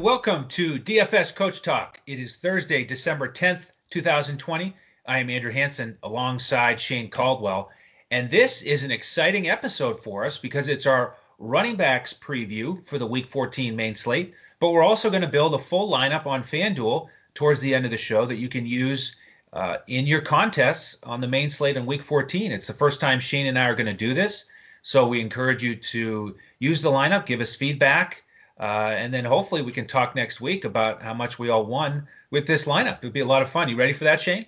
and welcome to DFS Coach Talk. It is Thursday, December 10th, 2020. I am Andrew Hansen alongside Shane Caldwell, and this is an exciting episode for us because it's our running backs preview for the Week 14 main slate, but we're also going to build a full lineup on FanDuel towards the end of the show that you can use in your contests on the main slate in Week 14. It's the first time Shane and I are going to do this, so we encourage you to use the lineup, give us feedback, and then hopefully we can talk next week about how much we all won with this lineup. It'll be a lot of fun. You ready for that, Shane?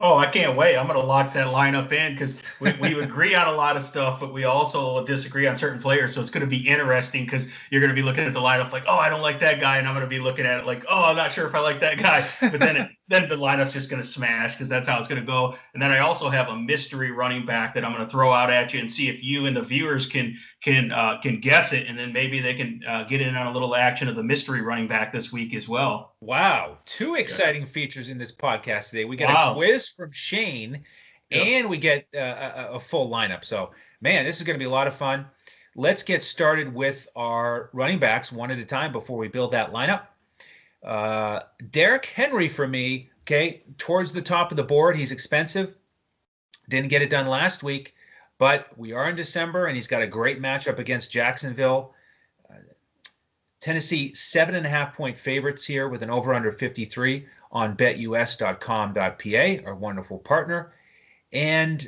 Oh, I can't wait. I'm going to lock that lineup in because we agree on a lot of stuff, but we also disagree on certain players. So it's going to be interesting because you're going to be looking at the lineup like, oh, I don't like that guy. And I'm going to be looking at it like, oh, I'm not sure if I like that guy. But then the lineup's just going to smash because that's how it's going to go. And then I also have a mystery running back that I'm going to throw out at you and see if you and the viewers can guess it. And then maybe they can get in on a little action of the mystery running back this week as well. Wow. Two exciting features in this podcast today. We get a quiz from Shane, and we get a full lineup. So, man, this is going to be a lot of fun. Let's get started with our running backs one at a time before we build that lineup. Derrick Henry for me, okay, towards the top of the board. He's expensive. Didn't get it done last week, but we are in December, and he's got a great matchup against Jacksonville. Tennessee 7.5-point favorites here with an over-under 53 on BetUS.com.pa, our wonderful partner. And,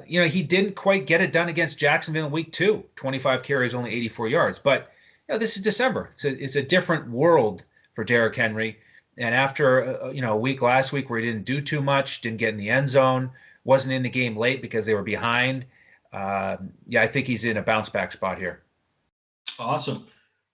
he didn't quite get it done against Jacksonville in week 2. 25 carries, only 84 yards. But, this is December. It's a different world for Derrick Henry. And after, a week last week where he didn't do too much, didn't get in the end zone, wasn't in the game late because they were behind. I think he's in a bounce-back spot here. Awesome.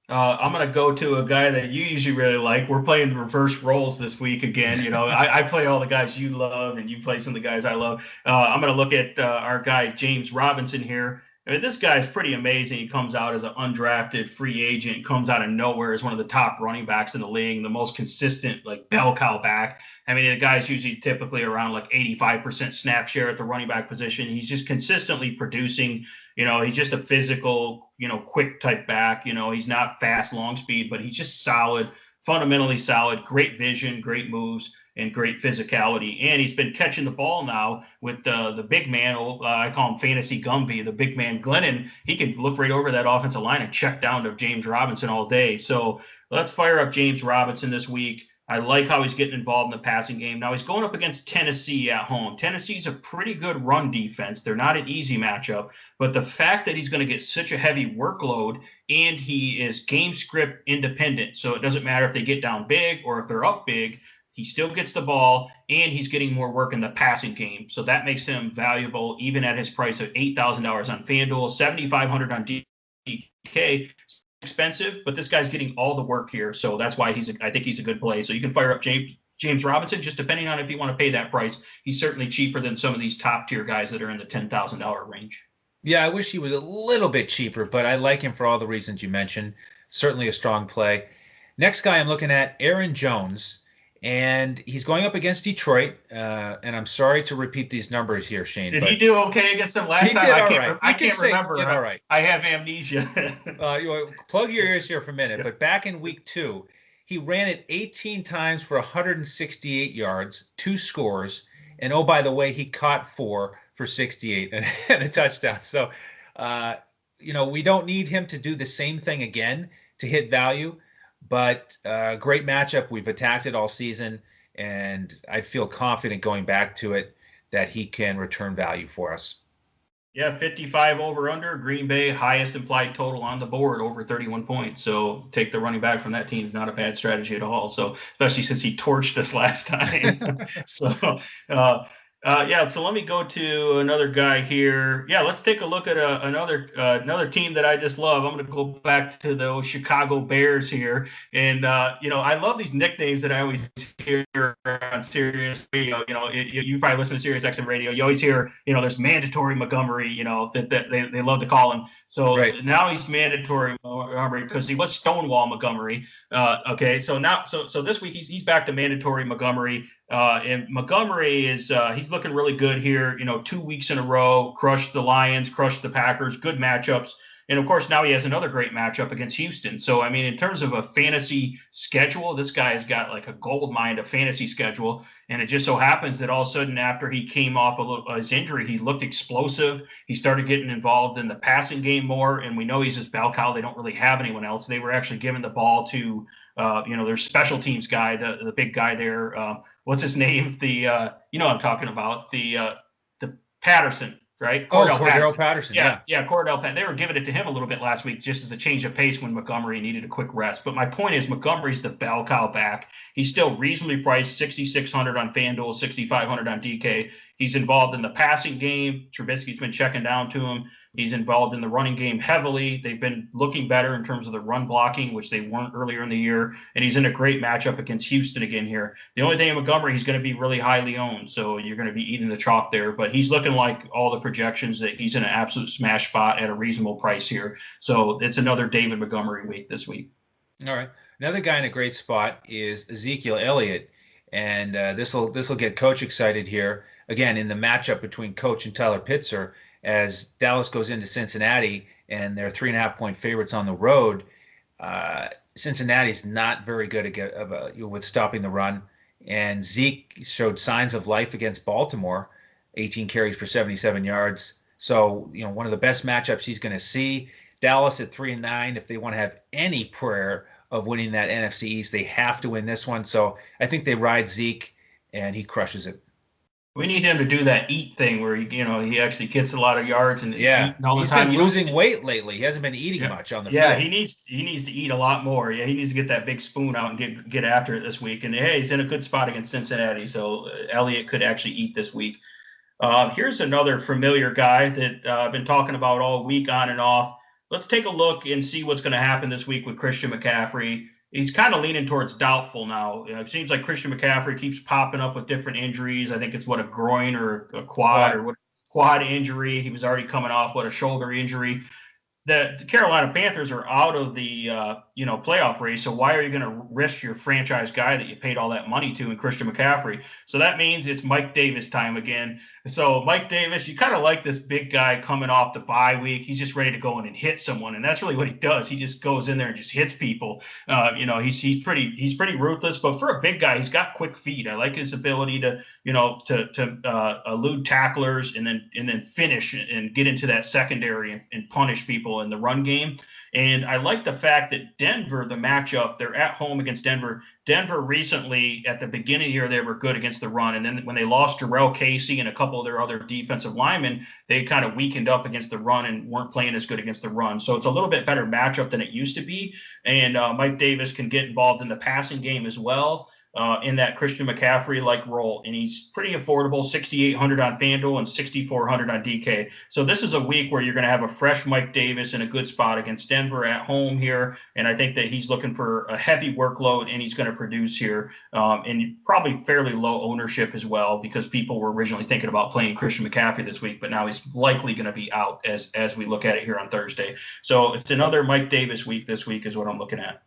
I'm going to go to a guy that you usually really like. We're playing reverse roles this week again. I play all the guys you love, and you play some of the guys I love. I'm going to look at our guy, James Robinson here. I mean, this guy's pretty amazing. He comes out as an undrafted free agent, comes out of nowhere as one of the top running backs in the league, the most consistent, like, bell cow back. I mean, the guy's usually typically around like 85% snap share at the running back position. He's just consistently producing. He's just a physical, quick type back. He's not fast, long speed, but he's just solid, fundamentally solid, great vision, great moves, and great physicality. And he's been catching the ball now with the big man. I call him Fantasy Gumby, the big man Glennon. He can look right over that offensive line and check down to James Robinson all day. So let's fire up James Robinson this week. I like how he's getting involved in the passing game. Now he's going up against Tennessee at home. Tennessee's a pretty good run defense. They're not an easy matchup, but the fact that he's going to get such a heavy workload and he is game script independent, so it doesn't matter if they get down big or if they're up big, he still gets the ball and he's getting more work in the passing game. So that makes him valuable even at his price of $8,000 on FanDuel, $7,500 on DK. Expensive, but this guy's getting all the work here, so that's why I think he's a good play. So you can fire up James Robinson, just depending on if you want to pay that price. He's certainly cheaper than some of these top tier guys that are in the $10,000 range. Yeah, I wish he was a little bit cheaper, but I like him for all the reasons you mentioned. Certainly a strong play. Next guy I'm looking at, Aaron Jones, and he's going up against Detroit. And I'm sorry to repeat these numbers here, Shane. Did he do okay against them last time? I can't remember. All right. I have amnesia. Plug your ears here for a minute. But back in week 2, he ran it 18 times for 168 yards, 2 scores. And oh, by the way, he caught 4 for 68 and a touchdown. So, we don't need him to do the same thing again to hit value. But great matchup. We've attacked it all season, and I feel confident going back to it that he can return value for us. Yeah, 55 over under. Green Bay, highest implied total on the board, over 31 points. So take the running back from that team is not a bad strategy at all. So especially since he torched us last time. So let me go to another guy here. Yeah, let's take a look at another team that I just love. I'm going to go back to those Chicago Bears here. And, I love these nicknames that I always hear on Sirius Radio. You probably listen to Sirius XM Radio. You always hear, there's Mandatory Montgomery, that they love to call him. So Now he's Mandatory Montgomery because he was Stonewall Montgomery. So this week he's back to Mandatory Montgomery. And Montgomery is he's looking really good here. 2 weeks in a row, crushed the Lions, crushed the Packers, good matchups. And of course, now he has another great matchup against Houston. So, I mean, in terms of a fantasy schedule, this guy has got like a gold mine of fantasy schedule. And it just so happens that all of a sudden, after he came off his injury, he looked explosive. He started getting involved in the passing game more. And we know he's just bell cow. They don't really have anyone else. They were actually giving the ball to, their special teams guy, the big guy there. What's his name? You know what I'm talking about. The Patterson, right? Cordell Patterson. Yeah, Cordell Patterson. They were giving it to him a little bit last week just as a change of pace when Montgomery needed a quick rest. But my point is Montgomery's the bell cow back. He's still reasonably priced, 6,600 on FanDuel, 6,500 on DK. He's involved in the passing game. Trubisky's been checking down to him. He's involved in the running game heavily. They've been looking better in terms of the run blocking, which they weren't earlier in the year. And he's in a great matchup against Houston again here. The only thing in Montgomery, he's going to be really highly owned. So you're going to be eating the chalk there. But he's looking like all the projections that he's in an absolute smash spot at a reasonable price here. So it's another David Montgomery week this week. All right. Another guy in a great spot is Ezekiel Elliott. And this will get Coach excited here. Again, in the matchup between Coach and Tyler Pitzer, as Dallas goes into Cincinnati and they're 3.5-point favorites on the road. Cincinnati's not very good with stopping the run. And Zeke showed signs of life against Baltimore, 18 carries for 77 yards. So, one of the best matchups he's going to see. Dallas at 3-9, if they want to have any prayer of winning that NFC East, they have to win this one. So I think they ride Zeke, and he crushes it. We need him to do that eat thing where he actually gets a lot of yards and eating all the he's time. He's been losing weight lately. He hasn't been eating much on the field. Yeah, he needs to eat a lot more. Yeah, he needs to get that big spoon out and get after it this week. And hey, he's in a good spot against Cincinnati, so Elliott could actually eat this week. Here's another familiar guy that I've been talking about all week on and off. Let's take a look and see what's going to happen this week with Christian McCaffrey. He's kind of leaning towards doubtful now. It seems like Christian McCaffrey keeps popping up with different injuries. I think it's a groin or a quad injury. He was already coming off a shoulder injury. The Carolina Panthers are out of the playoff race. So why are you going to risk your franchise guy that you paid all that money to in Christian McCaffrey? So that means it's Mike Davis time again. So Mike Davis, you kind of like this big guy coming off the bye week. He's just ready to go in and hit someone, and that's really what he does. He just goes in there and just hits people. He's pretty ruthless. But for a big guy, he's got quick feet. I like his ability to elude tacklers and then finish and get into that secondary and punish people in the run game. And I like the fact that Denver, the matchup, they're at home against Denver. Denver recently, at the beginning of the year, they were good against the run. And then when they lost Jarrell Casey and a couple of their other defensive linemen, they kind of weakened up against the run and weren't playing as good against the run. So it's a little bit better matchup than it used to be. And Mike Davis can get involved in the passing game as well. In that Christian McCaffrey-like role. And he's pretty affordable, 6,800 on FanDuel and 6,400 on DK. So this is a week where you're going to have a fresh Mike Davis in a good spot against Denver at home here. And I think that he's looking for a heavy workload, and he's going to produce here. And probably fairly low ownership as well, because people were originally thinking about playing Christian McCaffrey this week, but now he's likely going to be out as we look at it here on Thursday. So it's another Mike Davis week this week is what I'm looking at.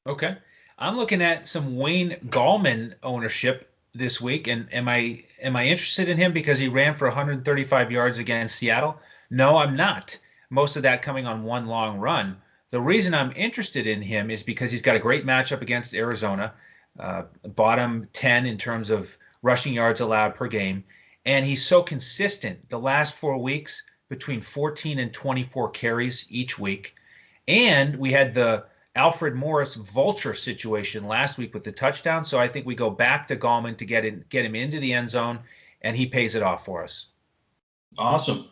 Okay. I'm looking at some Wayne Gallman ownership this week, and am I interested in him because he ran for 135 yards against Seattle? No, I'm not. Most of that coming on one long run. The reason I'm interested in him is because he's got a great matchup against Arizona, bottom 10 in terms of rushing yards allowed per game, and he's so consistent the last 4 weeks between 14 and 24 carries each week. And we had the Alfred Morris vulture situation last week with the touchdown. So I think we go back to Gallman to get him into the end zone, and he pays it off for us. Awesome.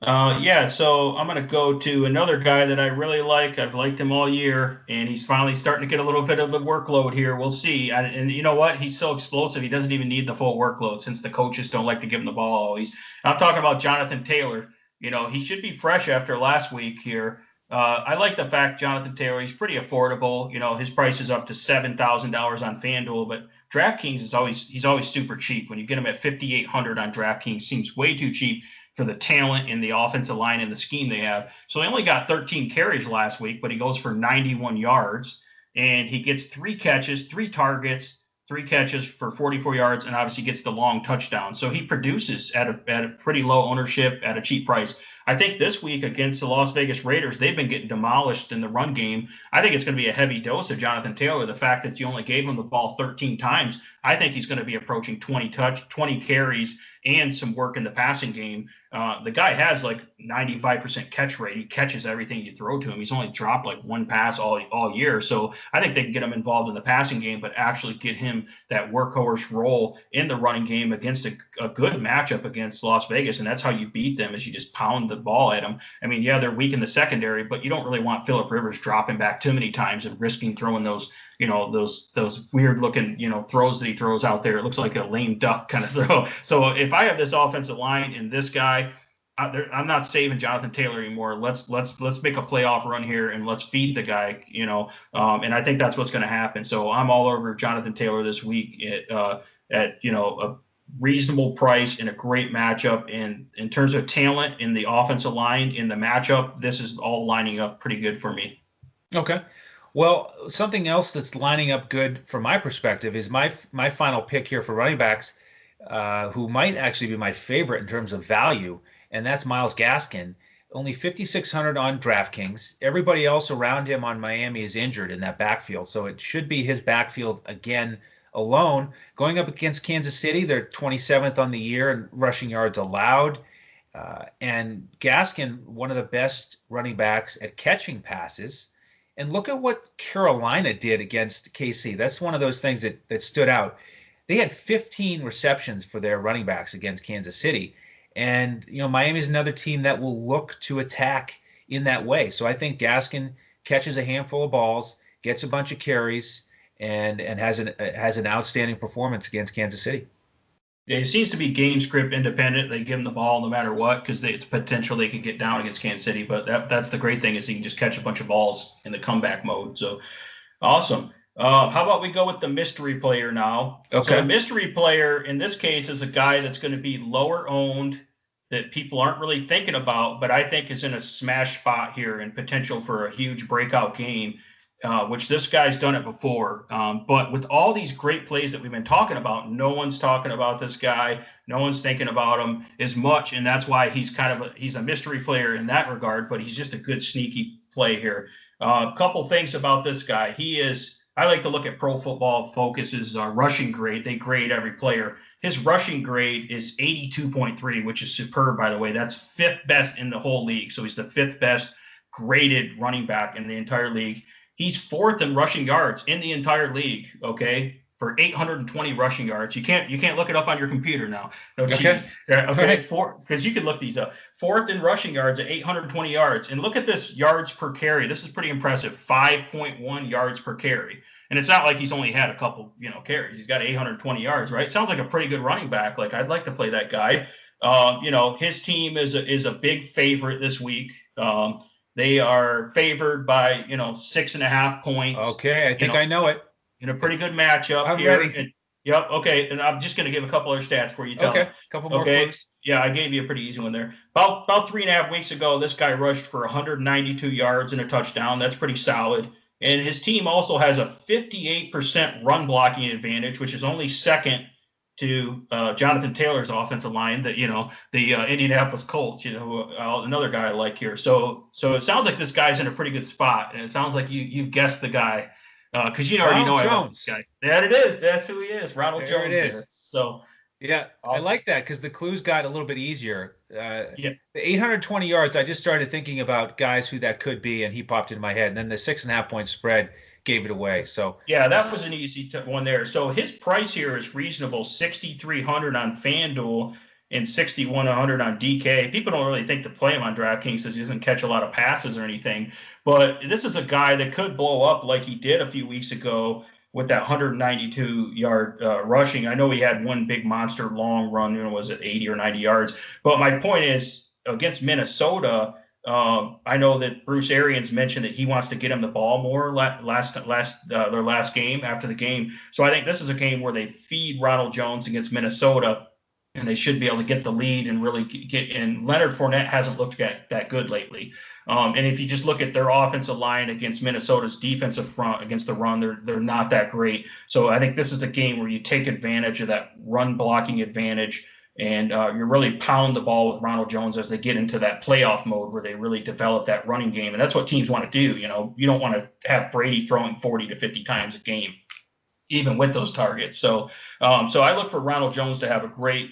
So I'm going to go to another guy that I really like. I've liked him all year, and he's finally starting to get a little bit of the workload here. We'll see. And you know what? He's so explosive. He doesn't even need the full workload since the coaches don't like to give him the ball always. I'm talking about Jonathan Taylor. He should be fresh after last week here. I like the fact Jonathan Taylor, he's pretty affordable. His price is up to $7,000 on FanDuel, but DraftKings he's always super cheap. When you get him at 5,800 on DraftKings, seems way too cheap for the talent in the offensive line and the scheme they have. So he only got 13 carries last week, but he goes for 91 yards, and he gets 3 catches, 3 targets, 3 catches for 44 yards, and obviously gets the long touchdown. So he produces at a pretty low ownership at a cheap price. I think this week against the Las Vegas Raiders, they've been getting demolished in the run game. I think it's going to be a heavy dose of Jonathan Taylor. The fact that you only gave him the ball 13 times, I think he's going to be approaching 20 carries and some work in the passing game. The guy has like 95% catch rate. He catches everything you throw to him. He's only dropped like one pass all year. So I think they can get him involved in the passing game, but actually get him that workhorse role in the running game against a good matchup against Las Vegas. And that's how you beat them, is you just pound the ball at them. I mean, yeah, they're weak in the secondary, but you don't really want Phillip Rivers dropping back too many times and risking throwing those those weird looking, throws that he throws out there. It looks like a lame duck kind of throw. So if I have this offensive line and this guy, I'm not saving Jonathan Taylor anymore. Let's make a playoff run here and let's feed the guy, and I think that's what's going to happen. So I'm all over Jonathan Taylor this week at a reasonable price in a great matchup. And in terms of talent in the offensive line in the matchup, this is all lining up pretty good for me. Okay. Well, something else that's lining up good from my perspective is my final pick here for running backs, who might actually be my favorite in terms of value, and that's Myles Gaskin. Only 5,600 on DraftKings. Everybody else around him on Miami is injured in that backfield, so it should be his backfield again alone. Going up against Kansas City, they're 27th on the year in rushing yards allowed. And Gaskin, one of the best running backs at catching passes. And look at what Carolina did against KC. That's one of those things that stood out. They had 15 receptions for their running backs against Kansas City. And, Miami's another team that will look to attack in that way. So I think Gaskin catches a handful of balls, gets a bunch of carries, and has an outstanding performance against Kansas City. Yeah, it seems to be game script independent. They give him the ball no matter what, because it's potential they can get down against Kansas City. But that's the great thing, is he can just catch a bunch of balls in the comeback mode. So awesome. How about we go with the mystery player now? Okay. So the mystery player in this case is a guy that's going to be lower owned, that people aren't really thinking about, but I think is in a smash spot here and potential for a huge breakout game. Which this guy's done it before. But with all these great plays that we've been talking about, no one's talking about this guy. No one's thinking about him as much. And that's why he's he's a mystery player in that regard, but he's just a good sneaky play here. A couple things about this guy. I like to look at Pro Football Focus's rushing grade. They grade every player. His rushing grade is 82.3, which is superb, by the way. That's fifth best in the whole league. So he's the fifth best graded running back in the entire league. He's fourth in rushing yards in the entire league, okay, for 820 rushing yards. You can't look it up on your computer now. No cheating. Okay, because you can look these up. Fourth in rushing yards at 820 yards. And look at this yards per carry. This is pretty impressive, 5.1 yards per carry. And it's not like he's only had a couple, carries. He's got 820 yards, right? Sounds like a pretty good running back. Like, I'd like to play that guy. His team is a big favorite this week. They are favored by, 6.5 points. Okay, I think I know it. In a pretty good matchup. I'm here. ready. Yep. Okay. And I'm just going to give a couple other stats for you. Okay. A couple more clues. Yeah, I gave you a pretty easy one there. About 3.5 weeks ago, this guy rushed for 192 yards and a touchdown. That's pretty solid. And his team also has a 58% run blocking advantage, which is only second to Jonathan Taylor's offensive line, the Indianapolis Colts, another guy I like here. So it sounds like this guy's in a pretty good spot, and it sounds like you've guessed the guy, because already know I like this guy. There it is. That's who he is, Ronald Jones. It is. So yeah, awesome. I like that because the clues got a little bit easier. The 820 yards, I just started thinking about guys who that could be, and he popped in my head. And then the 6.5 point spread gave it away. So yeah, that was an easy one there. So his price here is reasonable, 6,300 on FanDuel and 6,100 on DK. People don't really think to play him on DraftKings because he doesn't catch a lot of passes or anything. But this is a guy that could blow up like he did a few weeks ago with that 192-yard rushing. I know he had one big monster long run, was it 80 or 90 yards? But my point is, against Minnesota, I know that Bruce Arians mentioned that he wants to get him the ball more their last game after the game. So I think this is a game where they feed Ronald Jones against Minnesota, and they should be able to get the lead and really get in. Leonard Fournette hasn't looked that good lately. And if you just look at their offensive line against Minnesota's defensive front against the run, they're not that great. So I think this is a game where you take advantage of that run blocking advantage. And you're really pounding the ball with Ronald Jones as they get into that playoff mode where they really develop that running game. And that's what teams want to do. You know, you don't want to have Brady throwing 40 to 50 times a game, even with those targets. So I look for Ronald Jones to have a great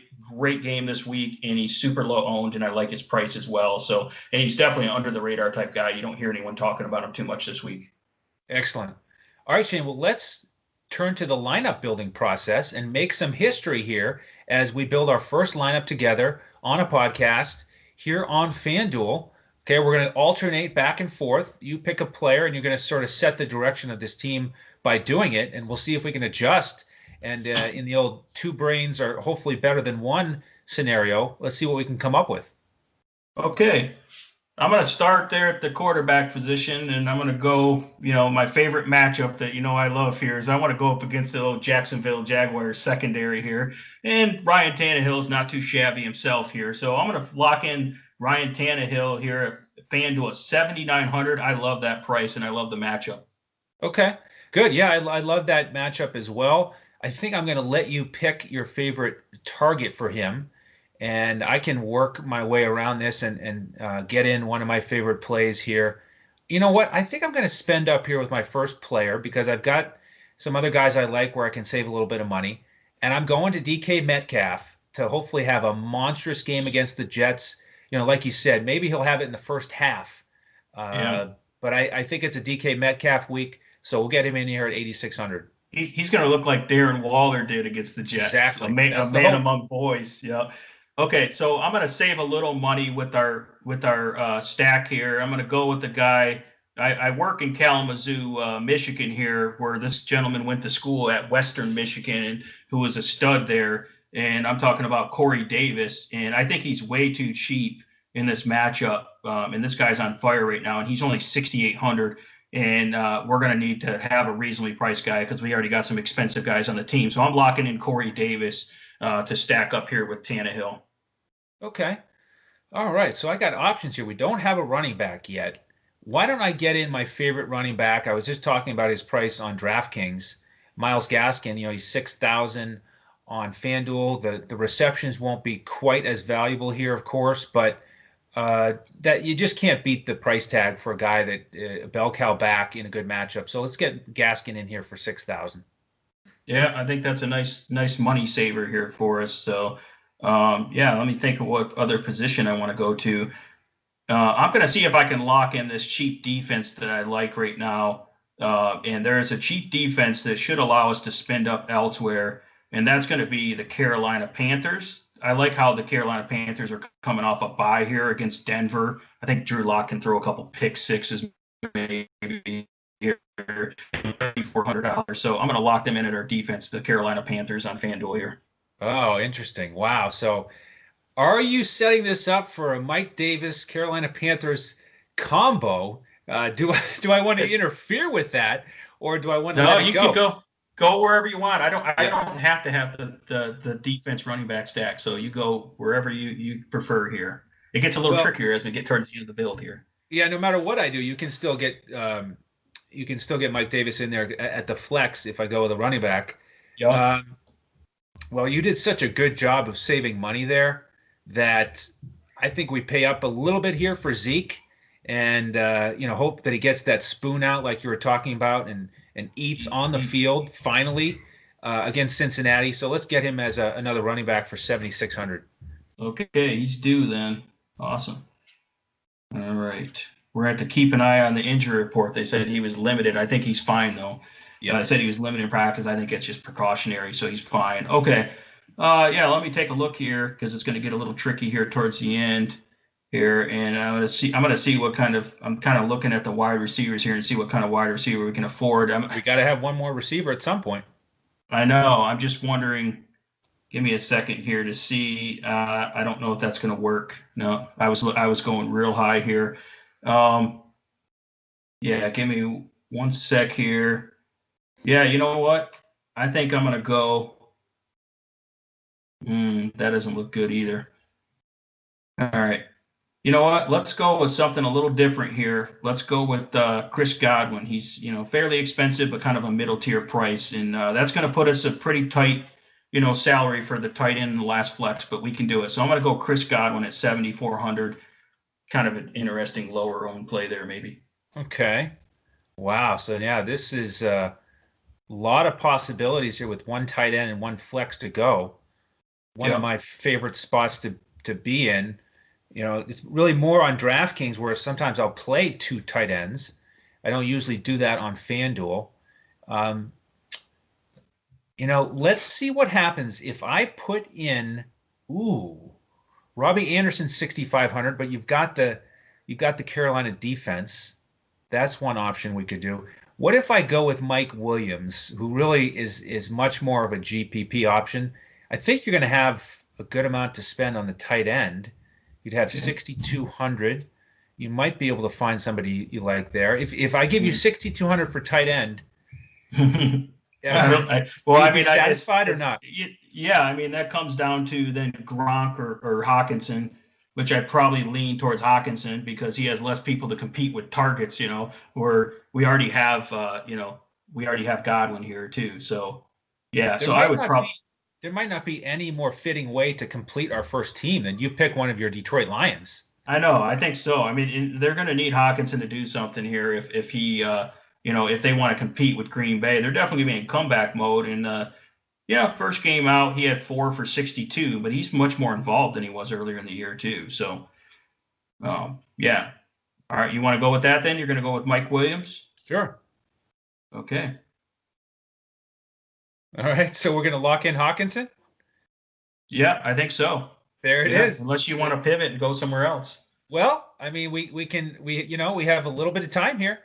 game this week, and he's super low owned, and I like his price as well. So, and he's definitely an under the radar type guy. You don't hear anyone talking about him too much this week. Excellent. All right, Shane. Well, let's turn to the lineup building process and make some history here as we build our first lineup together on a podcast here on FanDuel. Okay, we're going to alternate back and forth. You pick a player, and you're going to sort of set the direction of this team by doing it, and we'll see if we can adjust. And in the old two brains are hopefully better than one scenario, let's see what we can come up with. Okay. I'm going to start there at the quarterback position, and I'm going to go, my favorite matchup that, I love here is I want to go up against the old Jacksonville Jaguars secondary here. And Ryan Tannehill is not too shabby himself here. So I'm going to lock in Ryan Tannehill here at FanDuel at 7,900. I love that price, and I love the matchup. Okay, good. Yeah, I love that matchup as well. I think I'm going to let you pick your favorite target for him, and I can work my way around this and get in one of my favorite plays here. You know what? I think I'm going to spend up here with my first player because I've got some other guys I like where I can save a little bit of money. And I'm going to DK Metcalf to hopefully have a monstrous game against the Jets. Like you said, maybe he'll have it in the first half. But I think it's a DK Metcalf week, so we'll get him in here at 8,600. He's going to look like Darren Waller did against the Jets. Exactly. A man among boys. Yeah. Okay, so I'm going to save a little money with our stack here. I'm going to go with the guy. I work in Kalamazoo, Michigan here, where this gentleman went to school at Western Michigan, and who was a stud there. And I'm talking about Corey Davis, and I think he's way too cheap in this matchup. And this guy's on fire right now, and he's only 6,800. And we're going to need to have a reasonably priced guy because we already got some expensive guys on the team. So I'm locking in Corey Davis to stack up here with Tannehill. Okay. All right. So I got options here. We don't have a running back yet. Why don't I get in my favorite running back? I was just talking about his price on DraftKings. Myles Gaskin, he's 6,000 on FanDuel. The receptions won't be quite as valuable here, of course, but that you just can't beat the price tag for a guy that bell cow back in a good matchup. So let's get Gaskin in here for 6,000. Yeah, I think that's a nice money saver here for us. So, let me think of what other position I want to go to. I'm going to see if I can lock in this cheap defense that I like right now. And there is a cheap defense that should allow us to spend up elsewhere, and that's going to be the Carolina Panthers. I like how the Carolina Panthers are coming off a bye here against Denver. I think Drew Lock can throw a couple pick sixes maybe here, $3,400. So I'm going to lock them in at our defense, the Carolina Panthers on FanDuel here. Oh, interesting. Wow. So are you setting this up for a Mike Davis Carolina Panthers combo? Do I want to interfere with that, or do I want to let it go? You can go wherever you want. I don't have to have the defense running back stack. So you go wherever you prefer here. It gets a little trickier as we get towards the end of the build here. Yeah, no matter what I do, you can still get Mike Davis in there at the flex if I go with a running back. Yeah. Well, you did such a good job of saving money there that I think we pay up a little bit here for Zeke, and hope that he gets that spoon out like you were talking about and eats on the field finally against Cincinnati. So let's get him as another running back for 7,600. Okay, he's due then. Awesome. All right. We're going to have to keep an eye on the injury report. They said he was limited. I think he's fine, though. Yeah, I said he was limited in practice. I think it's just precautionary, so he's fine. Okay. Let me take a look here because it's going to get a little tricky here towards the end here, and I'm going to see what kind of – I'm kind of looking at the wide receivers here and see what kind of wide receiver we can afford. We got to have one more receiver at some point. I know. I'm just wondering – give me a second here to see. I don't know if that's going to work. No, I was going real high here. Give me 1 sec here. Yeah, you know what? I think I'm going to go. That doesn't look good either. All right. You know what? Let's go with something a little different here. Let's go with Chris Godwin. He's, fairly expensive, but kind of a middle tier price. And that's going to put us a pretty tight salary for the tight end in the last flex, but we can do it. So I'm going to go Chris Godwin at 7,400. Kind of an interesting lower owned play there, maybe. Okay. Wow. So yeah, this is a lot of possibilities here with one tight end and one flex to go. One of Yeah. my favorite spots to be in. It's really more on DraftKings where sometimes I'll play two tight ends. I don't usually do that on FanDuel. Um, let's see what happens if I put in, ooh, Robbie Anderson 6,500, but you've got the Carolina defense. That's one option we could do. What if I go with Mike Williams, who really is much more of a GPP option? I think you're going to have a good amount to spend on the tight end. You'd have 6,200. You might be able to find somebody you like there. If I give you 6,200 for tight end, will you be satisfied or not? Yeah, I mean, that comes down to then Gronk or Hawkinson, which I'd probably lean towards Hawkinson because he has less people to compete with targets, where we already have, we already have Godwin here too. So, yeah, There so I might would not probably. be there might not be any more fitting way to complete our first team than you pick one of your Detroit Lions. I know. I think so. I mean, they're going to need Hawkinson to do something here if he, if they want to compete with Green Bay. They're definitely going to be in comeback mode. And yeah, first game out, he had 4 for 62, but he's much more involved than he was earlier in the year too. So, yeah. All right, you want to go with that then? You're going to go with Mike Williams? Sure. Okay. All right. So we're going to lock in Hawkinson. Yeah, I think so. There it is. Unless you want to pivot and go somewhere else. Well, I mean, we have a little bit of time here.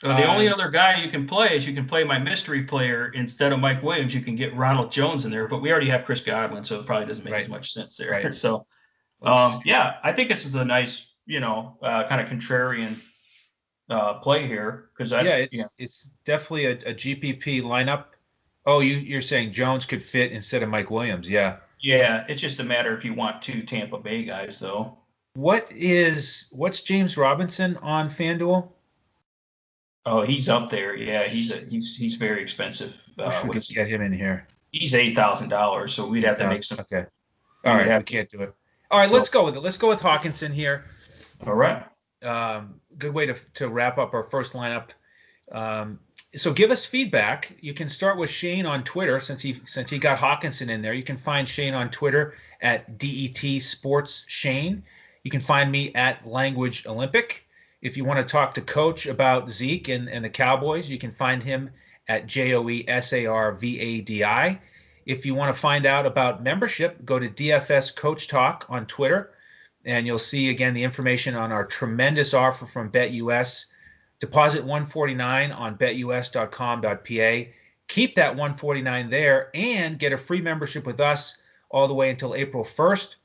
So the only other guy you can play is you can play my mystery player instead of Mike Williams. You can get Ronald Jones in there, but we already have Chris Godwin, so it probably doesn't make as much sense there. Right. So, yeah, I think this is a nice, kind of contrarian play here because it's definitely a GPP lineup. Oh, you're saying Jones could fit instead of Mike Williams? Yeah. Yeah, it's just a matter if you want two Tampa Bay guys, though. What's James Robinson on FanDuel? Oh, he's up there. Yeah, he's very expensive. Wish we could get him in here. He's $8,000, so we'd have to make some. Okay. All right, we can't do it. All right, let's go with it. Let's go with Hawkinson here. All right. Good way to wrap up our first lineup. So give us feedback. You can start with Shane on Twitter since he got Hawkinson in there. You can find Shane on Twitter at DET Sports Shane. You can find me at Language Olympic. If you want to talk to Coach about Zeke and the Cowboys, you can find him at JOESARVADI. If you want to find out about membership, go to DFS Coach Talk on Twitter, and you'll see again the information on our tremendous offer from BetUS. Deposit $149 on betus.com.pa. Keep that $149 there and get a free membership with us all the way until April 1st.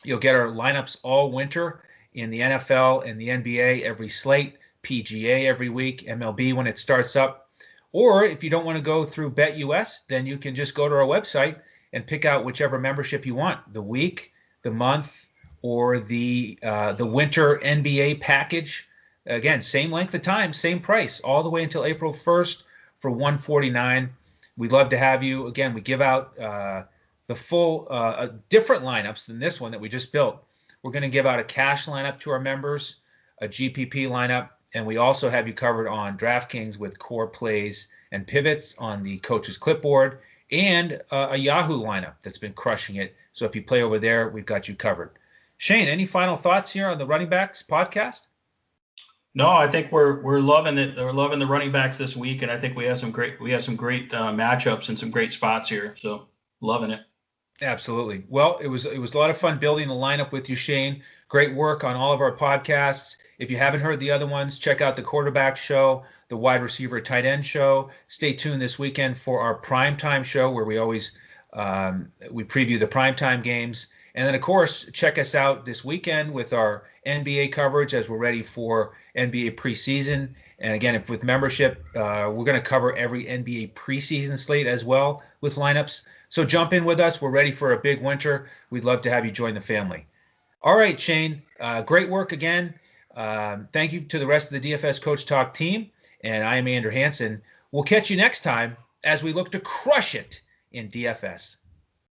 You'll get our lineups all winter in the NFL and the NBA every slate, PGA every week, MLB when it starts up. Or if you don't want to go through BetUS, then you can just go to our website and pick out whichever membership you want, the week, the month, or the winter NBA package. Again, same length of time, same price, all the way until April 1st for $149. We'd love to have you. Again, we give out the full different lineups than this one that we just built. We're going to give out a cash lineup to our members, a GPP lineup, and we also have you covered on DraftKings with core plays and pivots on the coach's clipboard and a Yahoo lineup that's been crushing it. So if you play over there, we've got you covered. Shane, any final thoughts here on the Running Backs podcast? No, I think we're loving it. We're loving the running backs this week, and I think we have some great matchups and some great spots here. So loving it. Absolutely. Well, it was a lot of fun building the lineup with you, Shane. Great work on all of our podcasts. If you haven't heard the other ones, check out the quarterback show, the wide receiver tight end show. Stay tuned this weekend for our primetime show where we always we preview the primetime games. And then, of course, check us out this weekend with our NBA coverage as we're ready for NBA preseason. And again, if with membership, we're going to cover every NBA preseason slate as well with lineups. So jump in with us. We're ready for a big winter. We'd love to have you join the family. All right, Shane, great work again. Thank you to the rest of the DFS Coach Talk team. And I am Andrew Hansen. We'll catch you next time as we look to crush it in DFS.